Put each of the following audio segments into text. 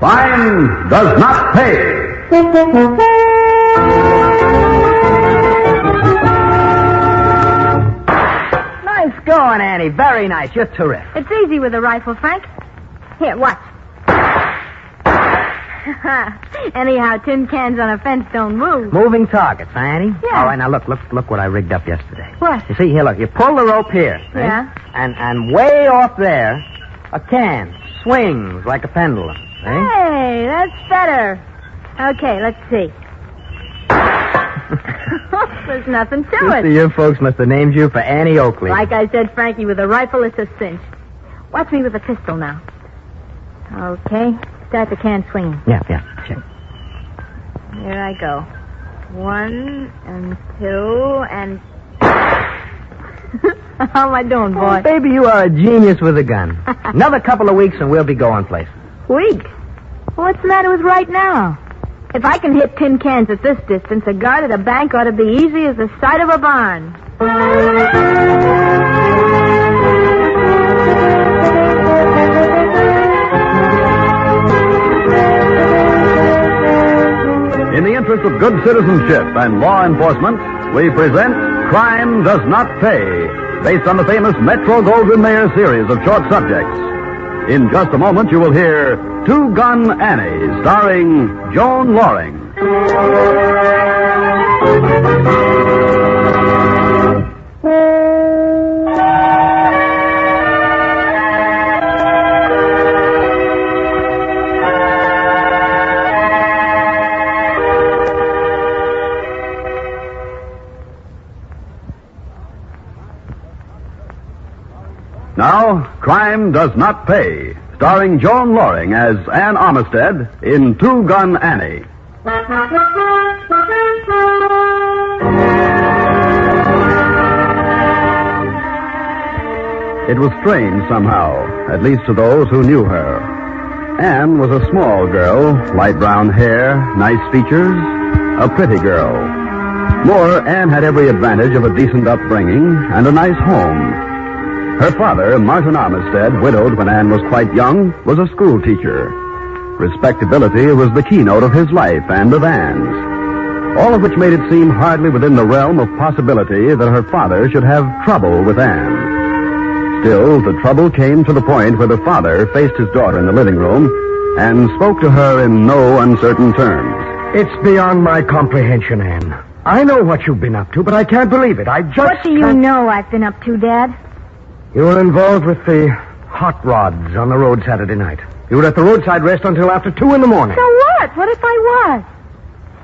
Crime Does Not Pay. Nice going, Annie. Very nice. You're terrific. It's easy with a rifle, Frank. Here, watch. Anyhow, tin cans on a fence don't move. Moving targets, huh, Annie? Yeah. All right, now look what I rigged up yesterday. What? You see, here, look. You pull the rope here. See? Yeah. And way off there, a can swings like a pendulum. See? Hey, that's better. Okay, let's see. There's nothing to it. You folks must have named you for Annie Oakley. Like I said, Frankie, with a rifle, it's a cinch. Watch me with a pistol now. Okay, start the can swinging. Yeah, check. Here I go. 1 and 2 and... How am I doing, boy? Oh, baby, you are a genius with a gun. Another couple of weeks and we'll be going places. Weeks? What's the matter with right now? If I can hit tin cans at this distance, a guard at a bank ought to be easy as the sight of a barn. In the interest of good citizenship and law enforcement, we present Crime Does Not Pay, based on the famous Metro-Goldwyn-Mayer series of short subjects. In just a moment, you will hear Two Gun Annie, starring Joan Loring. Now, Crime Does Not Pay, starring Joan Loring as Ann Armistead in Two Gun Annie. It was strange somehow, at least to those who knew her. Anne was a small girl, light brown hair, nice features, a pretty girl. More, Anne had every advantage of a decent upbringing and a nice home. Her father, Martin Armistead, widowed when Anne was quite young, was a school teacher. Respectability was the keynote of his life and of Anne's. All of which made it seem hardly within the realm of possibility that her father should have trouble with Anne. Still, the trouble came to the point where the father faced his daughter in the living room and spoke to her in no uncertain terms. It's beyond my comprehension, Anne. I know what you've been up to, but I can't believe it. What do you know I've been up to, Dad? You were involved with the hot rods on the road Saturday night. You were at the roadside rest until after 2 in the morning. So what? What if I was?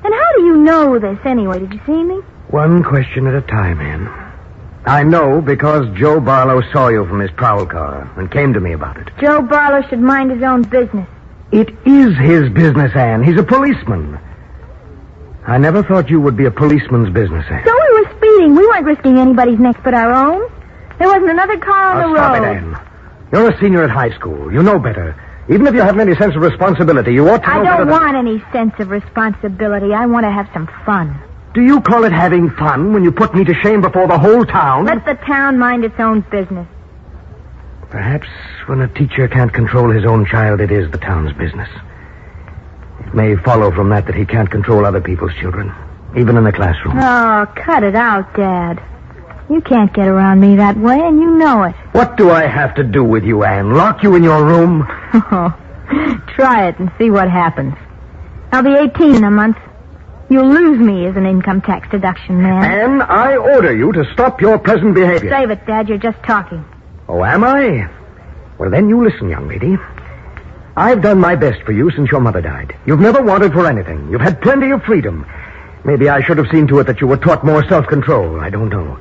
And how do you know this anyway? Did you see me? One question at a time, Anne. I know because Joe Barlow saw you from his prowl car and came to me about it. Joe Barlow should mind his own business. It is his business, Anne. He's a policeman. I never thought you would be a policeman's business, Anne. So we were speeding. We weren't risking anybody's neck but our own. There wasn't another car on the Stop road. it, Anne. You're a senior at high school. You know better. Even if you haven't any sense of responsibility, you ought to know I better don't want any sense of responsibility. I want to have some fun. Do you call it having fun when you put me to shame before the whole town? Let the town mind its own business. Perhaps when a teacher can't control his own child, it is the town's business. It may follow from that he can't control other people's children, even in the classroom. Oh, cut it out, Dad. You can't get around me that way, and you know it. What do I have to do with you, Anne? Lock you in your room? Try it and see what happens. I'll be 18 in a month. You'll lose me as an income tax deduction man. Anne, I order you to stop your present behavior. Save it, Dad. You're just talking. Oh, am I? Well, then you listen, young lady. I've done my best for you since your mother died. You've never wanted for anything. You've had plenty of freedom. Maybe I should have seen to it that you were taught more self-control. I don't know.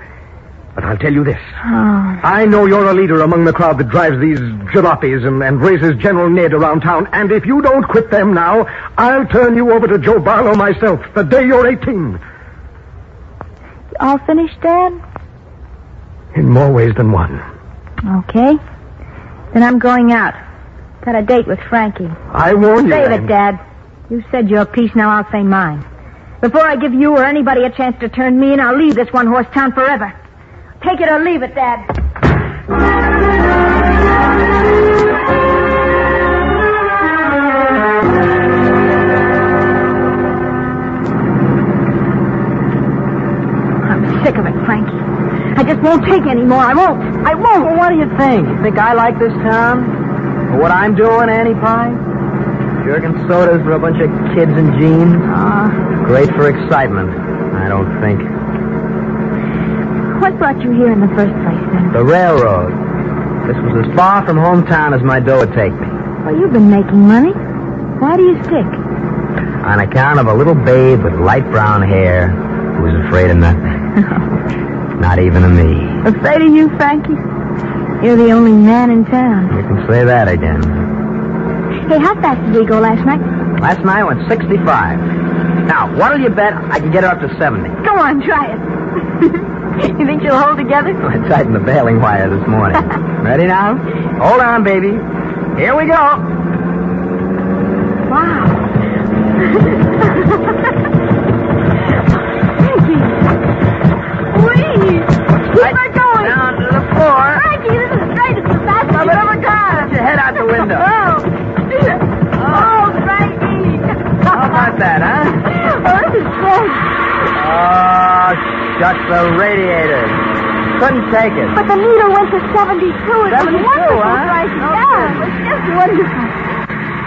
But I'll tell you this. Oh. I know you're a leader among the crowd that drives these jalopies and raises General Ned around town. And if you don't quit them now, I'll turn you over to Joe Barlow myself the day you're 18. All finished, Dad? In more ways than one. Okay. Then I'm going out. Got a date with Frankie. I warn you, Save Anne. it, Dad. You said your piece, now I'll say mine. Before I give you or anybody a chance to turn me in, I'll leave this one-horse town forever. Take it or leave it, Dad. just won't take any more. I won't. Well, what do you think? You think I like this town? Or what I'm doing, Annie Pie? Jerking sodas for a bunch of kids in jeans? Great for excitement, I don't think. What brought you here in the first place, then? The railroad. This was as far from hometown as my dough would take me. Well, you've been making money. Why do you stick? On account of a little babe with light brown hair who was afraid of nothing. Not even of me. Afraid of you, Frankie? You're the only man in town. You can say that again. Hey, how fast did we go last night? Last night I went 65. Now, what'll you bet I can get her up to 70? Go on, try it. You think she'll hold together? I tightened the bailing wire this morning. Ready now? Hold on, baby. Here we go. Wow. Frankie. Wait. Keep her going. Down to the floor. Frankie, this is great. It's the fastest you've ever gone. Get your head out the window. Oh, Frankie. How about that, huh? Oh, this is great. Oh, shut the radiator. Couldn't take it. But the needle went to 72. It 72, was wonderful, huh? Frankie. No Yeah, kidding. it was just wonderful.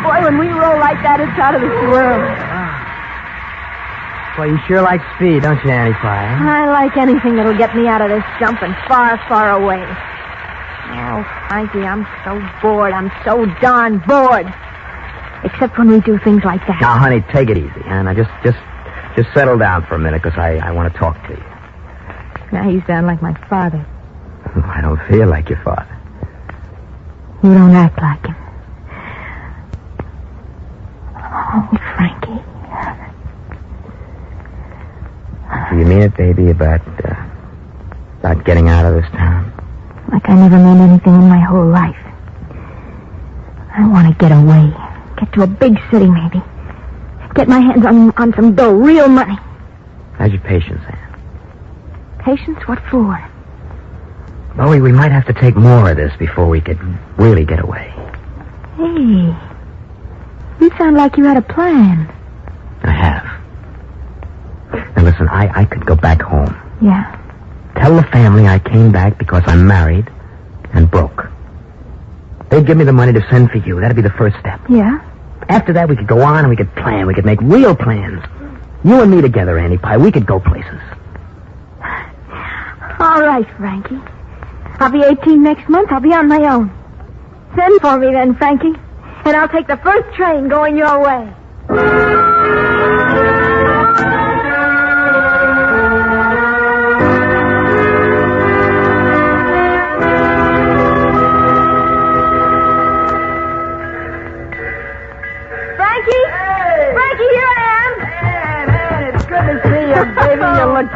Boy, when we roll like that, it's out of this world. Well, you sure like speed, don't you, Annie Pie? Huh? I like anything that'll get me out of this jumping far, far away. Oh, Frankie, I'm so bored. I'm so darn bored. Except when we do things like that. Now, honey, take it easy. And I just settle down for a minute, because I want to talk to you. Now you sound like my father. I don't feel like your father. You don't act like him. Oh, Frankie. Do you mean it, baby, about getting out of this town? Like I never meant anything in my whole life. I want to get away. Get to a big city, maybe. Get my hands on some dough, real money. How's your patience, Ann? Patience? What for? Bowie, we might have to take more of this before we could really get away. Hey, you sound like you had a plan. I have. Now, listen, I could go back home. Yeah. Tell the family I came back because I'm married and broke. They'd give me the money to send for you. That'd be the first step. Yeah? After that, we could go on and we could plan. We could make real plans. You and me together, Annie Pie. We could go places. All right, Frankie. I'll be 18 next month. I'll be on my own. Send for me then, Frankie. And I'll take the first train going your way.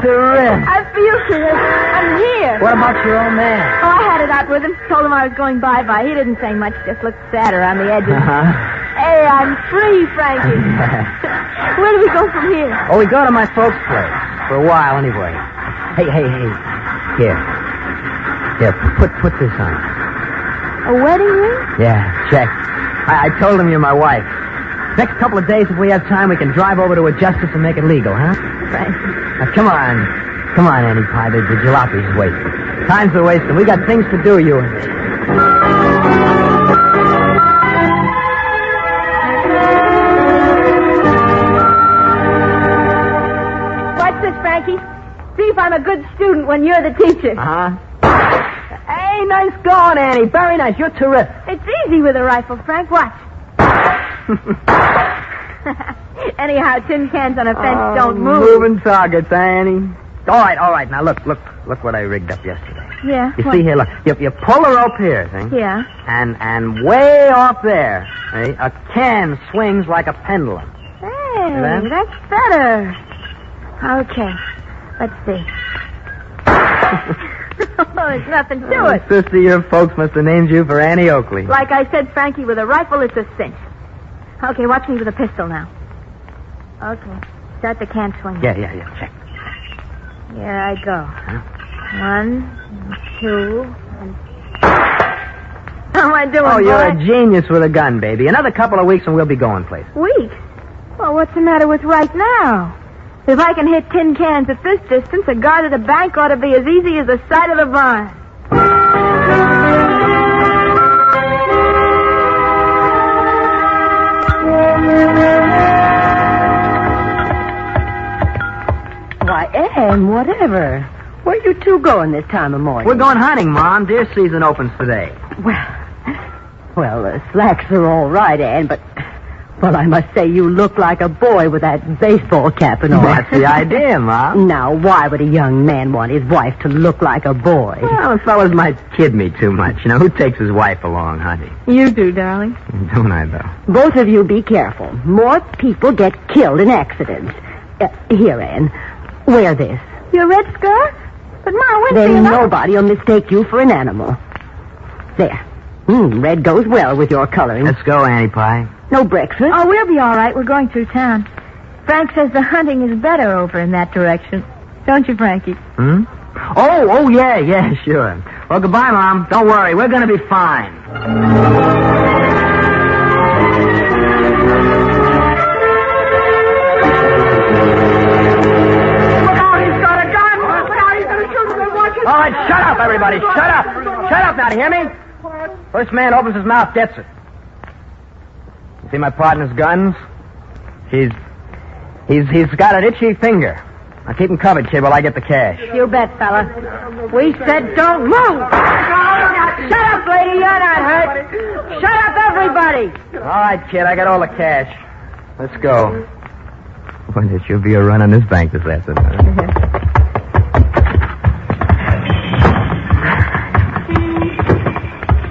Terrific. I feel good. I'm here. What about your old man? Oh, I had it out with him. Told him I was going bye-bye. He didn't say much. Just looked sad around the edges. Hey, I'm free, Frankie. Where do we go from here? Oh, we go to my folks' place. For a while, anyway. Hey. Here, put this on. A wedding ring? Yeah, check. I told him you're my wife. Next couple of days, if we have time, we can drive over to a justice and make it legal, huh? Frankie. Now, come on, Annie Pie. The jalopy's waiting. Time's a wasting. We got things to do, you and me. Watch this, Frankie. See if I'm a good student when you're the teacher. Uh-huh. Hey, nice going, Annie. Very nice. You're terrific. It's easy with a rifle, Frank. Watch. Anyhow, tin cans on a fence don't move. Moving targets, Annie. All right. Now, look what I rigged up yesterday. Yeah? You what? see here, look. You pull the rope here, see? Yeah. And way off there, see, a can swings like a pendulum. Hey, that? that's better. Okay. Let's see. Oh, there's nothing to it. Sister, your folks must have named you for Annie Oakley. Like I said, Frankie, with a rifle, it's a cinch. Okay, watch me with a pistol now. Okay. Start the can swing. Yeah, check. Here I go. Huh? 1, 2, and... How am I doing, Oh, you're boy? a genius with a gun, baby. Another couple of weeks and we'll be going places. Weeks? Well, what's the matter with right now? If I can hit tin cans at this distance, a guard at a bank ought to be as easy as the sight of the barn. Why, Ann, whatever. Where you two going this time of morning? We're going hunting, Mom. Deer season opens today. Well, the slacks are all right, Ann, but... Well, I must say you look like a boy with that baseball cap and all. That's the idea, Mom. Now, why would a young man want his wife to look like a boy? Well, fellas might kid me too much. You know, who takes his wife along hunting? You do, darling. Don't I, though? Both of you be careful. More people get killed in accidents. Here, Ann. Wear this. Your red scarf? But, Ma, when's Then the... nobody will mistake you for an animal. There. Red goes well with your coloring. Let's go, Annie Pie. No breakfast? Oh, we'll be all right. We're going through town. Frank says the hunting is better over in that direction. Don't you, Frankie? Oh, yeah, sure. Well, goodbye, Mom. Don't worry. We're going to be fine. All right, shut up, everybody. Shut up. Shut up now, do you hear me? First man opens his mouth gets it. You see my partner's guns? He's got an itchy finger. Now keep him covered, kid, while I get the cash. You bet, fella. We said don't move. Shut up, lady. You're not hurt. Shut up, everybody. All right, kid, I got all the cash. Let's go. Boy, there should be a run on this bank this afternoon.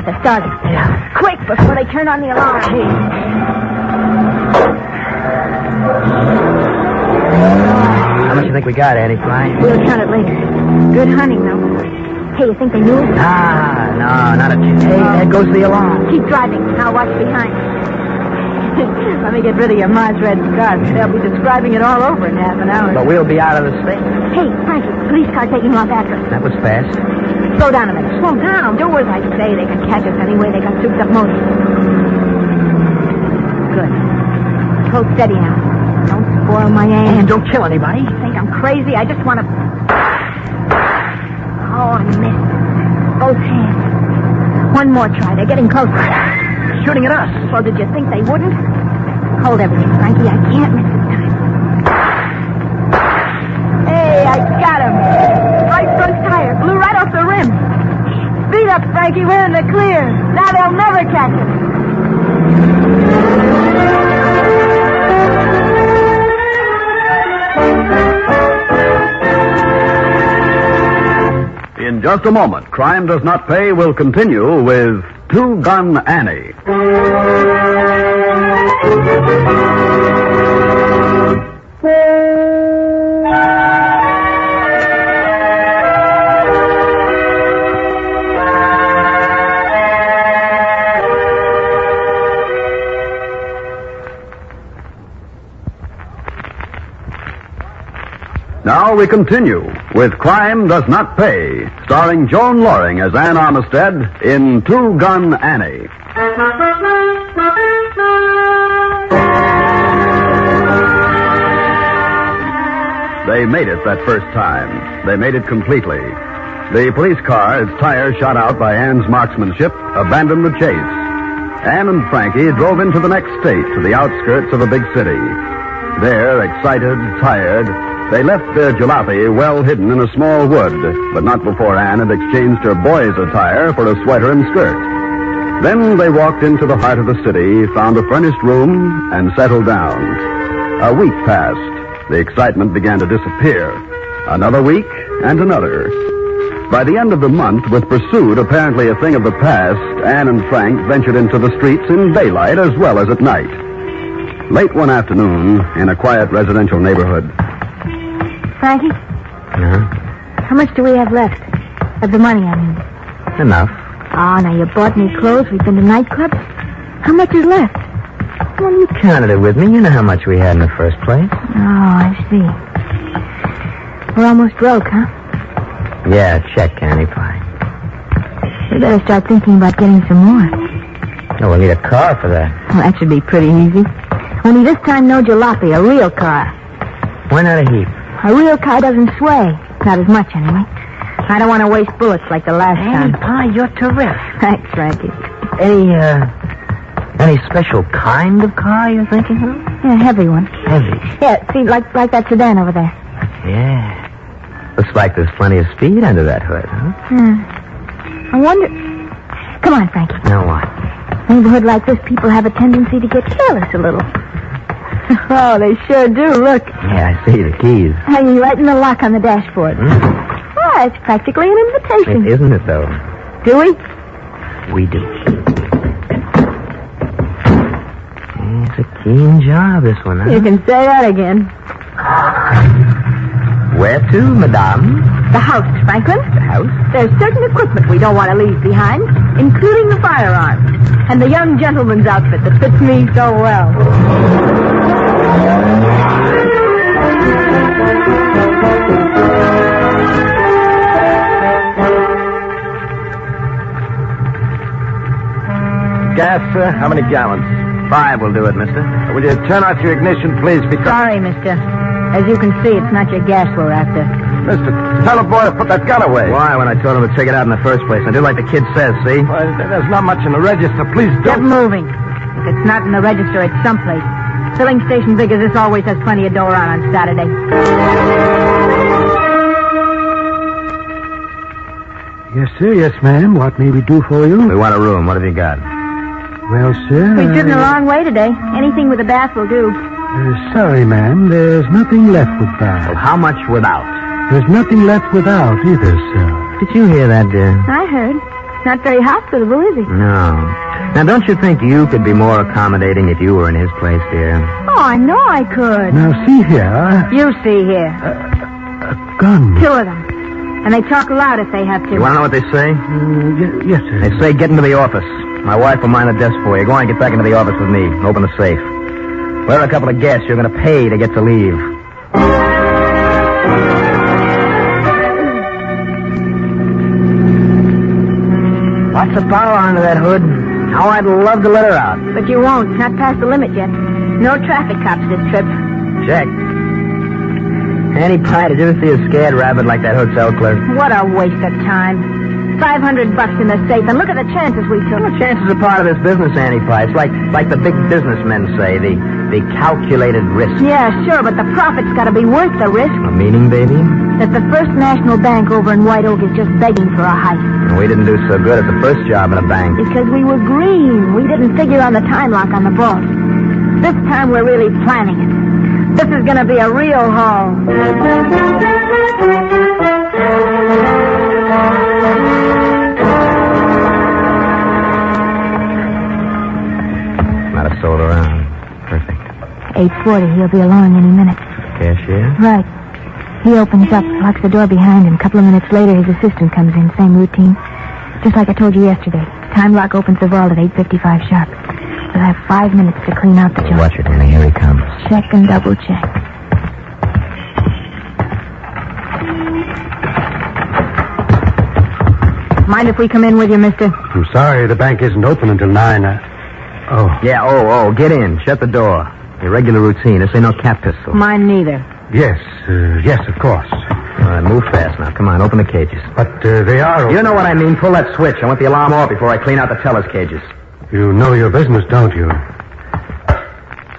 They're starting. Yeah. Quick, before they turn on the alarm. How much you think we got, Annie Pie? We'll count it later. Good hunting, though. Hey, you think they knew us? No, not a chance. Hey, there goes the alarm. Keep driving. I'll watch behind. Let me get rid of your Ma's red scarf. They'll be describing it all over in half an hour. But we'll be out of the state. Hey, Frankie, police car taking off after us. That was fast. Slow down a minute. Slow down. Do as I say. They can catch us anyway. They got souped up motors. Good. Hold steady now. Don't spoil my aim. And don't kill anybody. You think I'm crazy? I just want to... Oh, I missed. Both hands. One more try. They're getting closer. Shooting at us. Well, did you think they wouldn't? Hold everything, Frankie. I can't miss this time. Hey, I got him. Right front tire. Blew right off the rim. Speed up, Frankie. We're in the clear. Now they'll never catch us. In just a moment, Crime Does Not Pay will continue with Two Gun Annie. Now we continue with Crime Does Not Pay, starring Joan Loring as Ann Armistead in Two Gun Annie. They made it that first time. They made it completely. The police car, its tires shot out by Ann's marksmanship, abandoned the chase. Ann and Frankie drove into the next state, to the outskirts of a big city. There, excited, tired, they left their jalopy well hidden in a small wood, but not before Ann had exchanged her boy's attire for a sweater and skirt. Then they walked into the heart of the city, found a furnished room, and settled down. A week passed. The excitement began to disappear. Another week, and another. By the end of the month, with pursuit apparently a thing of the past, Ann and Frank ventured into the streets in daylight as well as at night. Late one afternoon, in a quiet residential neighborhood. Frankie? How much do we have left? Of the money, I mean. Enough. Oh, now you bought me clothes. We've been to nightclubs. How much is left? Well, you counted it with me. You know how much we had in the first place. Oh, I see. We're almost broke, huh? Yeah, check, Annie Pie. We better start thinking about getting some more. No, we'll need a car for that. Well, that should be pretty easy. Only this time, no jalopy, a real car. Why not a heap? A real car doesn't sway. Not as much, anyway. I don't want to waste bullets like the last Annie time. Pie, you're terrific. Thanks, Frankie. Any special kind of car you're thinking of? Yeah, a heavy one. Heavy. Yeah, see, like that sedan over there. Yeah. Looks like there's plenty of speed under that hood, huh? I wonder... Come on, Frankie. Now what? Neighborhood like this, people have a tendency to get careless a little. Oh, they sure do. Look. Yeah, I see the keys. Hanging right in the lock on the dashboard. Well, it's practically an invitation. Isn't it, though? Do we? We do. It's a keen job, this one, huh? You can say that again. Where to, madame? The house, Franklin. The house? There's certain equipment we don't want to leave behind, including the firearms and the young gentleman's outfit that fits me so well. Gas, sir? How many gallons? 5 will do it, mister. Will you turn off your ignition, please? Because... Sorry, mister. As you can see, it's not your gas we're after. Mister, tell the boy to put that gun away. Why, when I told him to take it out in the first place? I did like the kid says, see? Well, there's not much in the register. Please Get don't... moving. If it's not in the register, it's someplace. Filling station big as this always has plenty of dough on Saturday. Yes, sir. Yes, ma'am. What may we do for you? We want a room. What have you got? Well, sir... We've driven a long way today. Anything with a bath will do. Sorry, ma'am. There's nothing left with Well, bath. how much without? There's nothing left without either, sir. Did you hear that, dear? I heard. Not very hospitable, is he? No. Now, don't you think you could be more accommodating if you were in his place, dear? Oh, I know I could. Now, see here. You see here. A gun. 2 of them. And they talk loud if they have to. You want to know what they say? Yes, sir. They say get into the office. My wife will mind the desk for you. Go on and get back into the office with me. Open the safe. We're a couple of guests. You're going to pay to get to leave. Lots of power under that hood. Oh, I'd love to let her out. But you won't. Not past the limit yet. No traffic cops this trip. Check. Annie Pie, did you ever see a scared rabbit like that hotel clerk? What a waste of time. $500 in the safe, and look at the chances we took. Well, chances are part of this business, Annie Pie. It's like the big businessmen say, the calculated risk. Yeah, sure, but the profit's got to be worth the risk. A meaning, baby? That the First National Bank over in White Oak is just begging for a heist. And we didn't do so good at the first job in a bank. Because we were green. We didn't figure on the time lock on the vault. This time we're really planning it. This is going to be a real haul. Not a soul around. Perfect. 8:40. He'll be along any minute. Cashier? Right. He opens up, locks the door behind him. A couple of minutes later, his assistant comes in. Same routine. Just like I told you yesterday. Time lock opens the vault at 8:55 sharp. We'll have 5 minutes to clean out the joint. Watch it, Annie. Here he comes. Check and double check. Mind if we come in with you, mister? I'm sorry, the bank isn't open until 9. Yeah, get in. Shut the door. Your regular routine. This ain't no cat pistol. Mine neither. Yes, of course. All right, move fast now. Come on, open the cages. But they are open. You know what I mean. Pull that switch. I want the alarm off before I clean out the teller's cages. You know your business, don't you?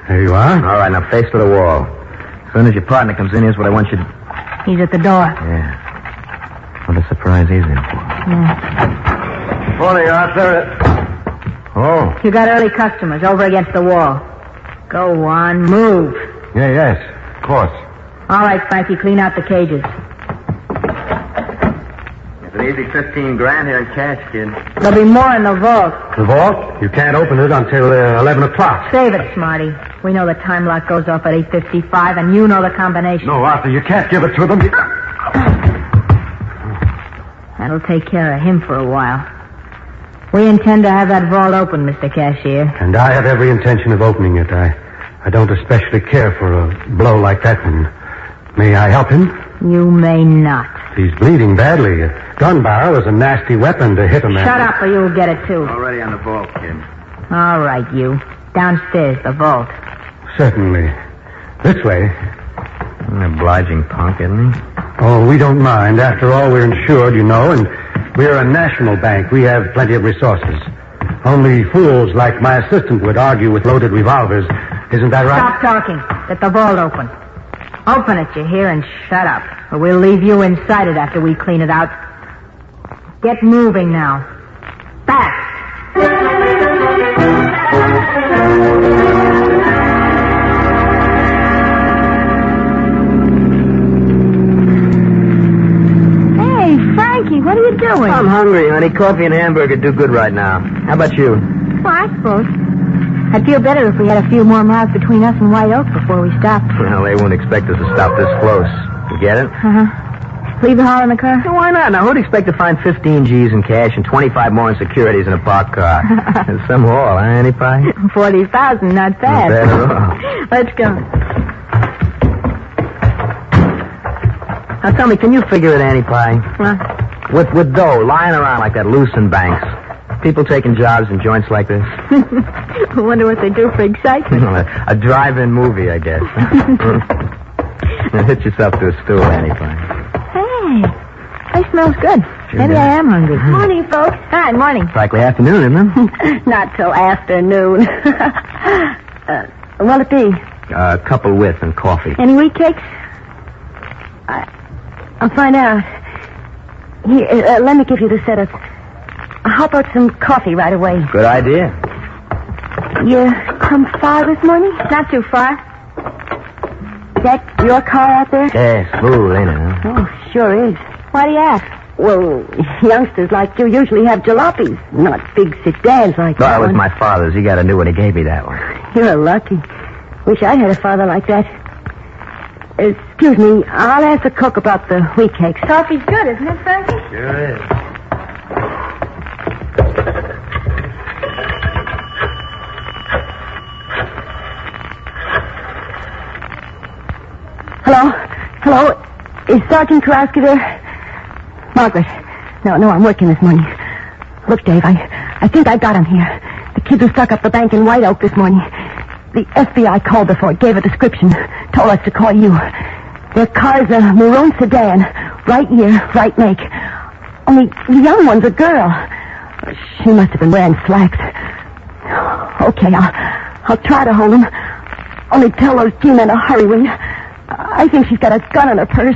There you are. All right, now face to the wall. As soon as your partner comes in, here's what I want you to... He's at the door. Yeah. What a surprise he's in for. Morning, Arthur. Oh. You got early customers over against the wall. Go on, move. Yes, of course. All right, Frankie, clean out the cages. It's an easy $15,000 here in cash, kid. There'll be more in the vault. The vault? You can't open it until 11 o'clock. Save it, Smarty. We know the time lock goes off at 8:55, and you know the combination. No, Arthur, you can't give it to them. That'll take care of him for a while. We intend to have that vault open, Mr. Cashier. And I have every intention of opening it. I don't especially care for a blow like that one. May I help him? You may not. He's bleeding badly. A gun barrel is a nasty weapon to hit a man. Shut up or you'll get it, too. Already on the vault, kid. All right, you. Downstairs, the vault. Certainly. This way. An obliging punk, isn't he? Oh, we don't mind. After all, we're insured, you know, and we're a national bank. We have plenty of resources. Only fools like my assistant would argue with loaded revolvers. Isn't that right? Stop talking. Get the vault open. Open it, you hear, and shut up. Or we'll leave you inside it after we clean it out. Get moving now. Fast. Hey, Frankie, what are you doing? I'm hungry, honey. Coffee and hamburger do good right now. How about you? Well, I suppose. I'd feel better if we had a few more miles between us and White Oak before we stopped. Well, they wouldn't expect us to stop this close. You get it? Uh-huh. Leave the haul in the car? Well, why not? Now, who'd expect to find 15 G's in cash and 25 more in securities in a parked car? Some haul, huh, Annie Pie? 40,000, not bad. Not bad at all. Let's go. Now, tell me, can you figure it, Annie Pie? What? With dough lying around like that loose in banks, people taking jobs in joints like this? I wonder what they do for excitement. A drive-in movie, I guess. Now, hit yourself to a stool, Annie Pie. Hey, place smells good. Maybe I am hungry. Morning, folks. Hi, morning. Practically afternoon, isn't it? Not till afternoon. What'll it be? A couple with and coffee. Any wheat cakes? I'll find out. Here, let me give you the setup. How about some coffee right away? Good idea. You come far this morning? Not too far. Is that your car out there? Yeah, smooth, ain't it, huh? Oh, sure is. Why do you ask? Well, youngsters like you usually have jalopies, not big sedans like Well, that it was one. my father's. He got a new one. He gave me that one. You're lucky. Wish I had a father like that. Excuse me, I'll ask the cook about the wheat cakes. Coffee's good, isn't it, Frankie? Sure is. Hello? Is Sergeant Karowski there? Margaret. No, I'm working this morning. Look, Dave, I think I got him here. The kids who stuck up the bank in White Oak this morning. The FBI called before it gave a description. Told us to call you. Their car's a maroon sedan. Right year, right make. Only the young one's a girl. She must have been wearing slacks. Okay, I'll try to hold him. Only tell those G-men to hurry, will you? I think she's got a gun in her purse.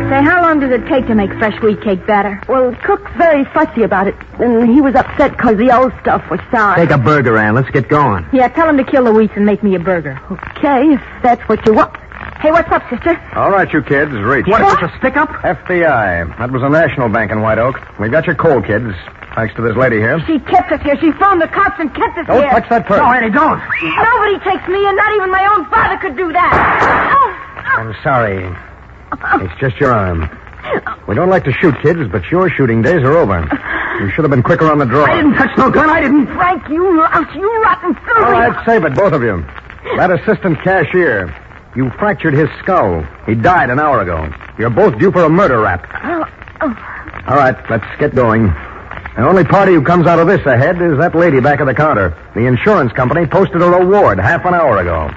Say, how long does it take to make fresh wheat cake batter? Well, Cook's very fussy about it, and he was upset because the old stuff was sour. Take a burger, Ann. Let's get going. Yeah, tell him to kill the wheats and make me a burger. Okay, if that's what you want. Hey, what's up, sister? All right, you kids, reach. What, it's a stick-up? FBI. That was a national bank in White Oak. We got your coal, kids, thanks to this lady here. She kept us here. She phoned the cops and kept us Don't here. touch that purse. No, Annie, don't. Nobody takes me, and not even my own father could do that. I'm sorry. It's just your arm. We don't like to shoot kids, but your shooting days are over. You should have been quicker on the draw. I didn't touch no gun. I didn't. Frank, you louse, you rotten filthy. All right, save it, both of you. That assistant cashier, you fractured his skull. He died an hour ago. You're both due for a murder rap. All right, let's get going. The only party who comes out of this ahead is that lady back at the counter. The insurance company posted a reward half an hour ago.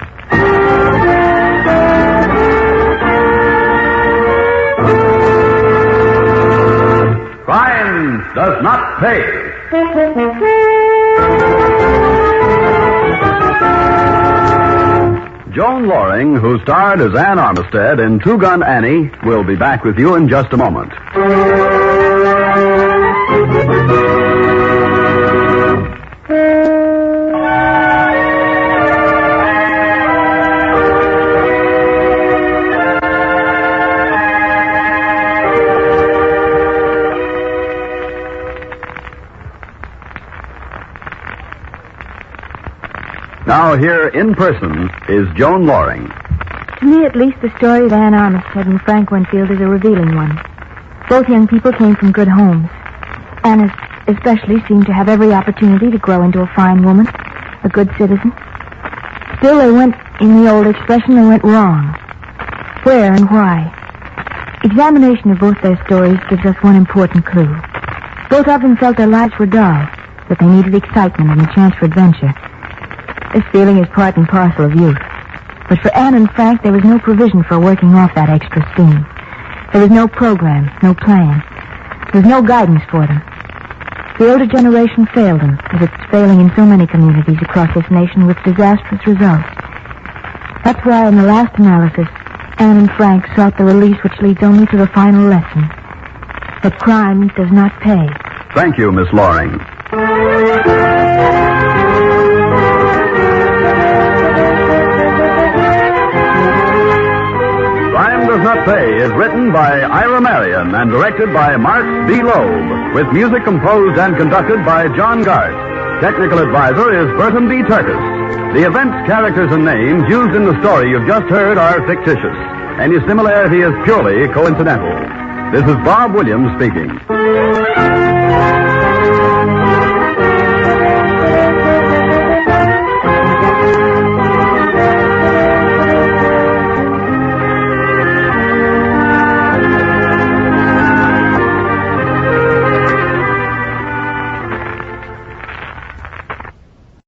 Crime does not pay. Joan Loring, who starred as Ann Armistead in Two Gun Annie, will be back with you in just a moment. Now here in person is Joan Loring. To me, at least, the story of Ann Armistead and Frank Winfield is a revealing one. Both young people came from good homes. Anna especially seemed to have every opportunity to grow into a fine woman, a good citizen. Still, they went, in the old expression, they went wrong. Where and why? Examination of both their stories gives us one important clue. Both of them felt their lives were dull, but they needed excitement and a chance for adventure. This feeling is part and parcel of youth. But for Anne and Frank, there was no provision for working off that extra steam. There was no program, no plan. There was no guidance for them. The older generation failed them, as it's failing in so many communities across this nation with disastrous results. That's why, in the last analysis, Anne and Frank sought the release which leads only to the final lesson. That crime does not pay. Thank you, Miss Loring. Crime Does Not Pay is written by Ira Marion and directed by Marks B. Loeb, with music composed and conducted by John Gart. Technical advisor is Burton B. Turtis. The events, characters, and names used in the story you've just heard are fictitious. Any similarity is purely coincidental. This is Bob Williams speaking.